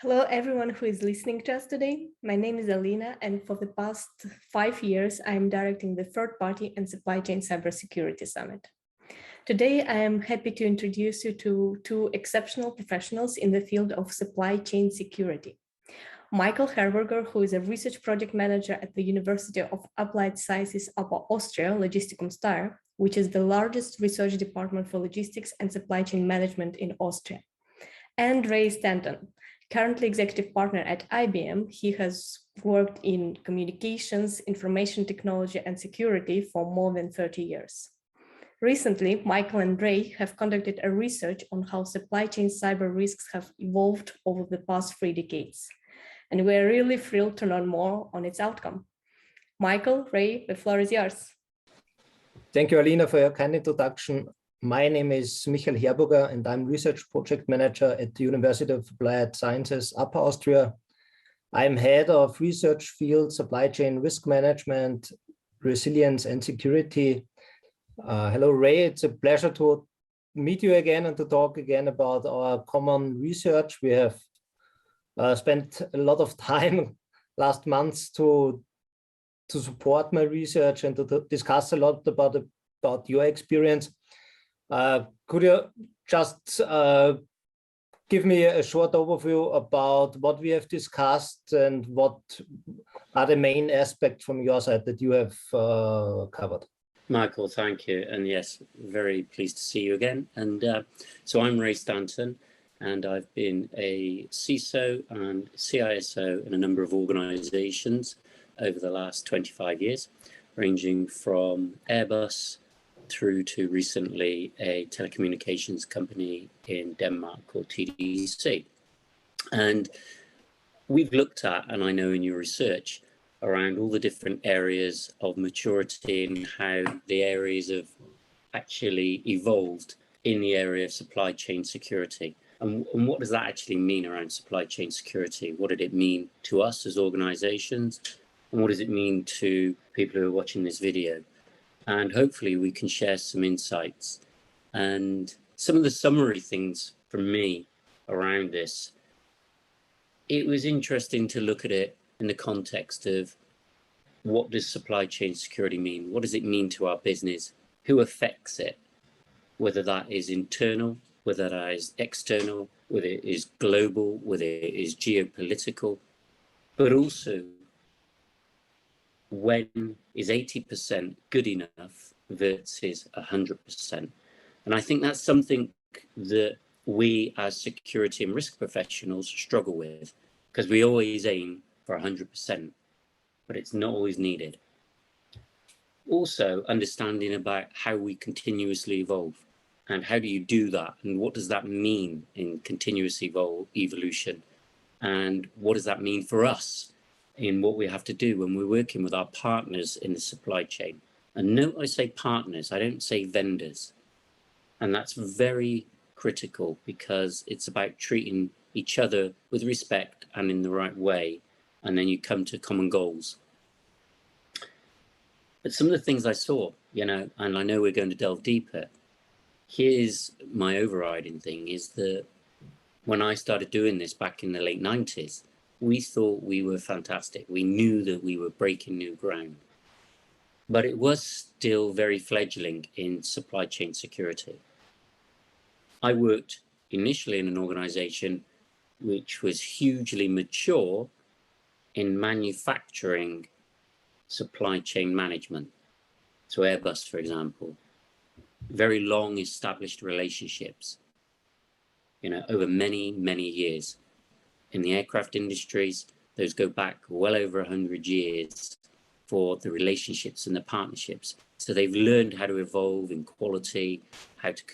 Hello, everyone who is listening to us today. My name is Alina, and for the past 5 years, I am directing the Third Party and Supply Chain Cybersecurity Summit. Today, I am happy to introduce you to two exceptional professionals in the field of supply chain security. Michael Herburger, who is a research project manager at the University of Applied Sciences Upper Austria Logistikum Steyr, which is the largest research department for logistics and supply chain management in Austria. And Ray Stanton, currently executive partner at IBM. He has worked in communications, information technology, and security for more than 30 years. Recently, Michael and Ray have conducted a research on how supply chain cyber risks have evolved over the past 3 decades. And we're really thrilled to learn more on its outcome. Michael, Ray, the floor is yours. Thank you, Alina, for your kind introduction. My name is Michael Herburger, and I'm research project manager at the University of Applied Sciences, Upper Austria. I'm head of research field, supply chain risk management, resilience and security. Hello, Ray. It's a pleasure to meet you again and to talk again about our common research. We have spent a lot of time last months to support my research and to discuss a lot about your experience. Could you just give me a short overview about what we have discussed and what are the main aspects from your side that you have covered? Michael, thank you. And yes, very pleased to see you again. And so I'm Ray Stanton, and I've been a CISO and CISO in a number of organizations over the last 25 years, ranging from Airbus through to recently a telecommunications company in Denmark called TDC. And we've looked at, and I know in your research, around all the different areas of maturity and how the areas have actually evolved in the area of supply chain security. And what does that actually mean around supply chain security? What did it mean to us as organizations? And what does it mean to people who are watching this video? And hopefully we can share some insights. And some of the summary things from me around this, it was interesting to look at it in the context of what does supply chain security mean? What does it mean to our business? Who affects it? Whether that is internal, whether that is external, whether it is global, whether it is geopolitical, but also when is 80% good enough versus 100%? And I think that's something that we as security and risk professionals struggle with, because we always aim for 100%, but it's not always needed. Also, understanding about how we continuously evolve, and how do you do that, and what does that mean in continuous evolution, and what does that mean for us in what we have to do when we're working with our partners in the supply chain. And note I say partners, I don't say vendors. And that's very critical, because it's about treating each other with respect and in the right way, and then you come to common goals. But some of the things I saw, and I know we're going to delve deeper, here's my overriding thing, is that when I started doing this back in the late 90s, we thought we were fantastic. We knew that we were breaking new ground, but it was still very fledgling in supply chain security. I worked initially in an organization which was hugely mature in manufacturing supply chain management. So Airbus, for example, very long established relationships, over many, many years. In the aircraft industries, those go back well over 100 years for the relationships and the partnerships. So they've learned how to evolve in quality, how to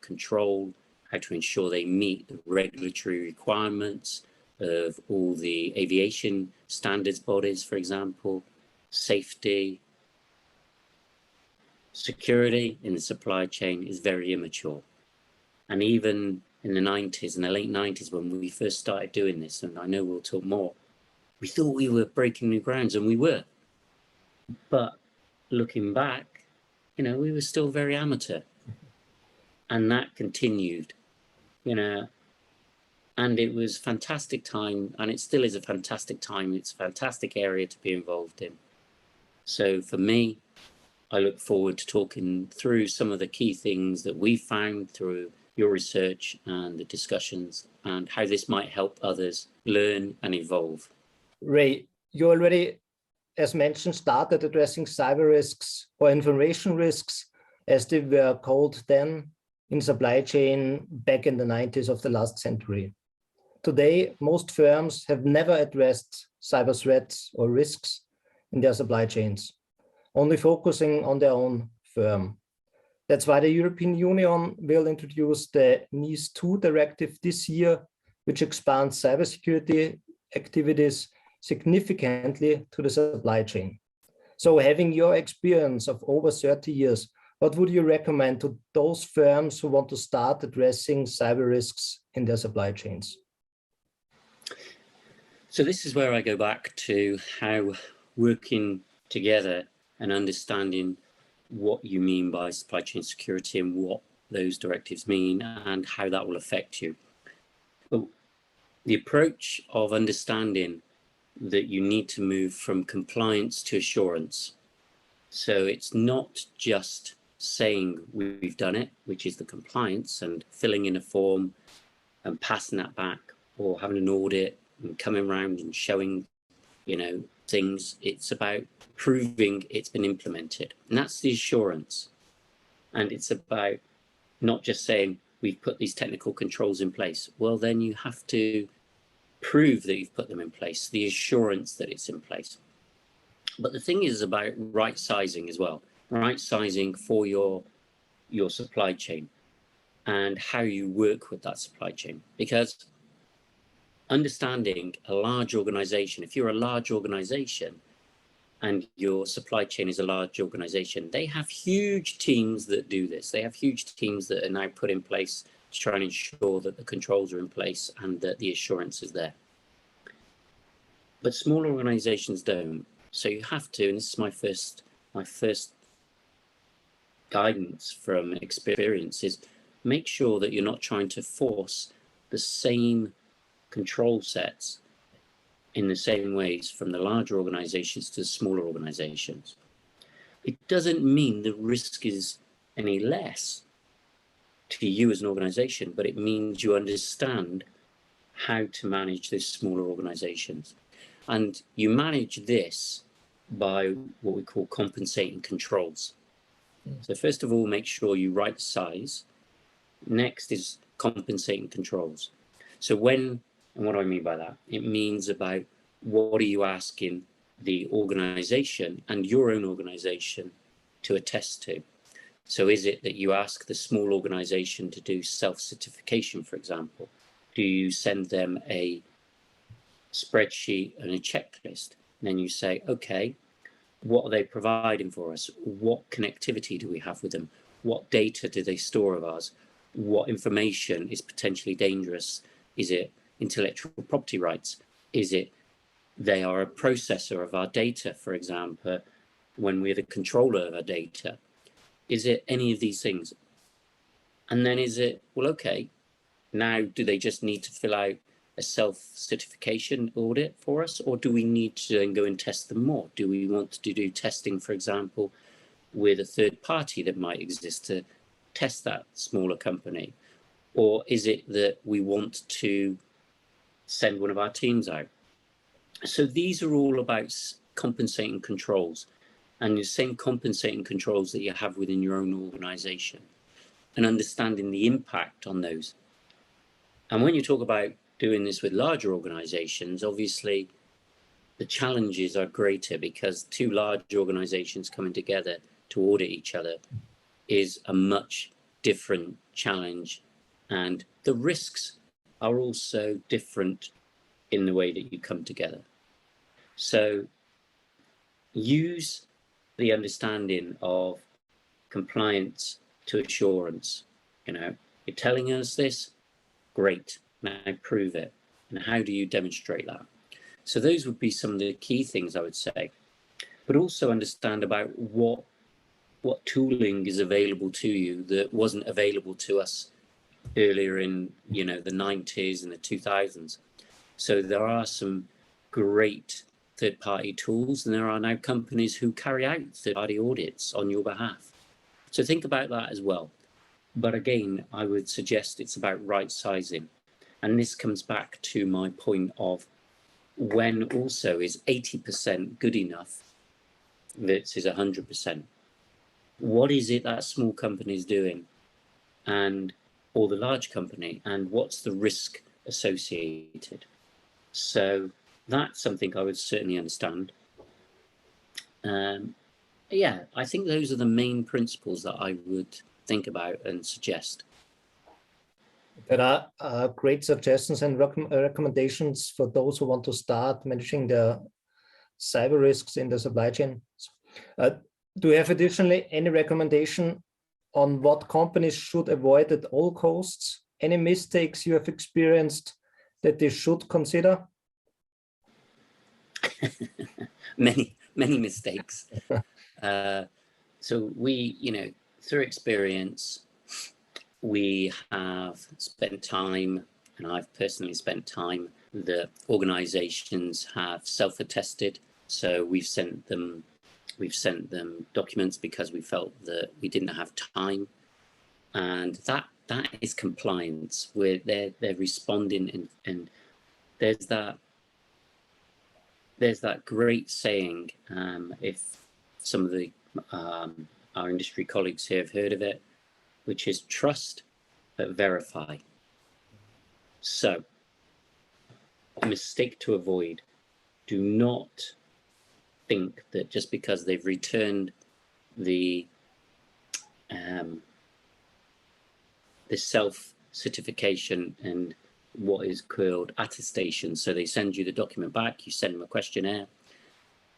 control, how to ensure they meet the regulatory requirements of all the aviation standards bodies, for example, safety. Security in the supply chain is very immature. And even in the 90s, in the late 90s, when we first started doing this, and I know we'll talk more, we thought we were breaking new grounds, and we were. But looking back, we were still very amateur. And that continued. And it was a fantastic time, and it still is a fantastic time. It's a fantastic area to be involved in. So for me, I look forward to talking through some of the key things that we found through your research and the discussions, and how this might help others learn and evolve. Ray, you already, as mentioned, started addressing cyber risks or information risks, as they were called then, in supply chain back in the 90s of the last century. Today, most firms have never addressed cyber threats or risks in their supply chains, only focusing on their own firm. That's why the European Union will introduce the NIS2 directive this year, which expands cybersecurity activities significantly to the supply chain. So having your experience of over 30 years, what would you recommend to those firms who want to start addressing cyber risks in their supply chains? So this is where I go back to how working together and understanding what you mean by supply chain security and what those directives mean and how that will affect you. But the approach of understanding that you need to move from compliance to assurance. So it's not just saying we've done it, which is the compliance and filling in a form and passing that back, or having an audit and coming around and showing, things. It's about proving it's been implemented, and that's the assurance. And it's about not just saying we've put these technical controls in place. Well, then you have to prove that you've put them in place, the assurance that it's in place. But the thing is about right sizing as well, right sizing for your supply chain and how you work with that supply chain. Because understanding a large organization, if you're a large organization and your supply chain is a large organization, they have huge teams that do this. They have huge teams that are now put in place to try and ensure that the controls are in place and that the assurance is there. But small organizations don't. So you have to, and this is my first guidance from experience, is make sure that you're not trying to force the same control sets in the same ways from the larger organizations to the smaller organizations. It doesn't mean the risk is any less to you as an organization, but it means you understand how to manage these smaller organizations. And you manage this by what we call compensating controls. So first of all, make sure you right size. Next is compensating controls. So and what do I mean by that? It means about what are you asking the organization and your own organization to attest to? So is it that you ask the small organization to do self-certification, for example? Do you send them a spreadsheet and a checklist? And then you say, okay, what are they providing for us? What connectivity do we have with them? What data do they store of ours? What information is potentially dangerous? Is it intellectual property rights? Is it they are a processor of our data, for example, when we're the controller of our data? Is it any of these things? And then is it, well, okay, now do they just need to fill out a self-certification audit for us, or do we need to then go and test them more? Do we want to do testing, for example, with a third party that might exist to test that smaller company? Or is it that we want to send one of our teams out? So these are all about compensating controls, and the same compensating controls that you have within your own organization, and understanding the impact on those. And when you talk about doing this with larger organizations, obviously the challenges are greater, because two large organizations coming together to audit each other is a much different challenge, and the risks are also different in the way that you come together. So use the understanding of compliance to assurance. You're telling us this, great, now prove it. And how do you demonstrate that? So those would be some of the key things I would say. But also understand about what tooling is available to you that wasn't available to us earlier in, you know, the 90s and the 2000s. So there are some great third-party tools, and there are now companies who carry out third-party audits on your behalf. So think about that as well. But again, I would suggest it's about right sizing. And this comes back to my point of when also is 80% good enough versus 100%. What is it that small company is doing, or the large company, and what's the risk associated? So that's something I would certainly understand. Yeah, I think those are the main principles that I would think about and suggest. There are great suggestions and recommendations for those who want to start managing the cyber risks in the supply chain. Do you have additionally any recommendation on what companies should avoid at all costs? Any mistakes you have experienced that they should consider? Many mistakes. So we, you know, through experience, we have spent time, and I've personally spent time, that organizations have self-attested. So we've sent them documents because we felt that we didn't have time, and that is compliance, where they're responding, and there's that great saying, if some of the our industry colleagues here have heard of it, which is trust but verify. So a mistake to avoid: do not think that just because they've returned the self-certification and what is called attestation. So they send you the document back, you send them a questionnaire,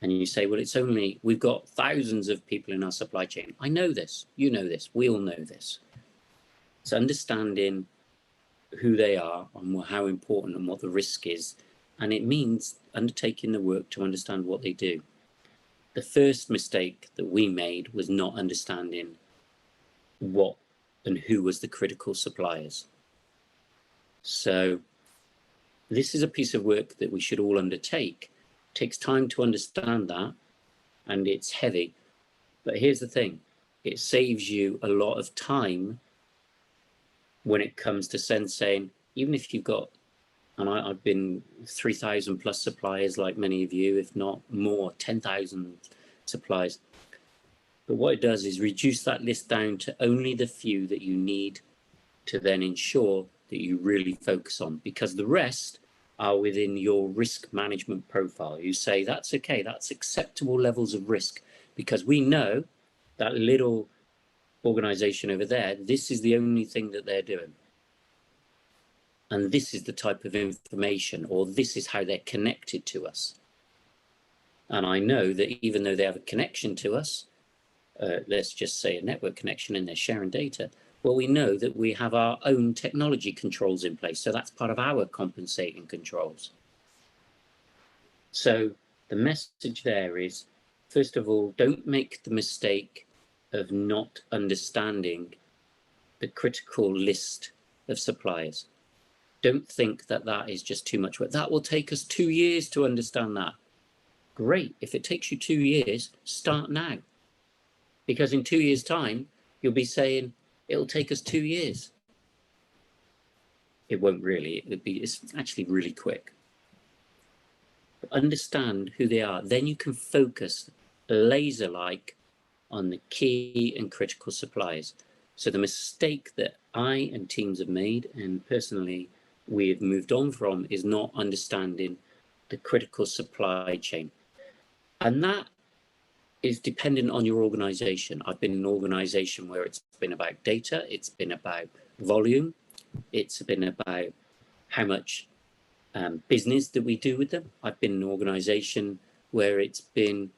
and you say, well, it's only, we've got thousands of people in our supply chain. I know this, you know this, we all know this. It's understanding who they are and how important and what the risk is. And it means undertaking the work to understand what they do. The first mistake that we made was not understanding what and who was the critical suppliers. So this is a piece of work that we should all undertake. It takes time to understand that, and it's heavy. But here's the thing, it saves you a lot of time when it comes to saying, even if you've got, and I've been 3,000 plus suppliers like many of you, if not more, 10,000 suppliers. But what it does is reduce that list down to only the few that you need to then ensure that you really focus on, because the rest are within your risk management profile. You say, that's okay, that's acceptable levels of risk, because we know that little organization over there, this is the only thing that they're doing. And this is the type of information, or this is how they're connected to us. And I know that even though they have a connection to us, let's just say a network connection, and they're sharing data, well, we know that we have our own technology controls in place. So that's part of our compensating controls. So the message there is, first of all, don't make the mistake of not understanding the critical list of suppliers. Don't think that that is just too much work. That will take us 2 years to understand that. Great. If it takes you 2 years, start now. Because in 2 years' time, you'll be saying, it'll take us 2 years. It won't really. It's actually really quick. But understand who they are. Then you can focus laser-like on the key and critical suppliers. So the mistake that I and teams have made, and personally we have moved on from, is not understanding the critical supply chain. And that is dependent on your organization. I've been in an organization where it's been about data, it's been about volume, it's been about how much business that we do with them. I've been in an organization where it's been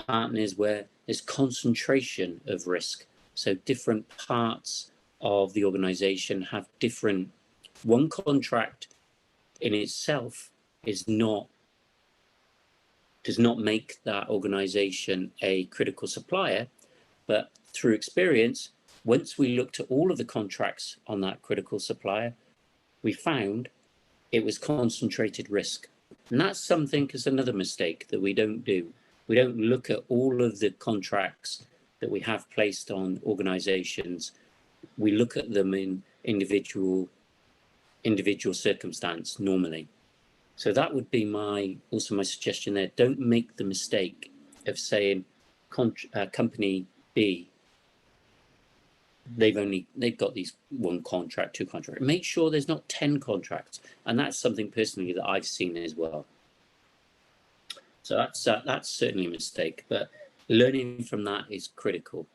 partners where there's concentration of risk. So different parts of the organization have different, one contract in itself does not make that organization a critical supplier, but through experience, once we looked at all of the contracts on that critical supplier, we found it was concentrated risk. And that's something, is another mistake that we don't do. We don't look at all of the contracts that we have placed on organizations. We look at them in individual circumstance normally. So that would be also my suggestion there. Don't make the mistake of saying company B, they've got these one contract, two contracts. Make sure there's not 10 contracts. And that's something personally that I've seen as well. So that's certainly a mistake, but learning from that is critical.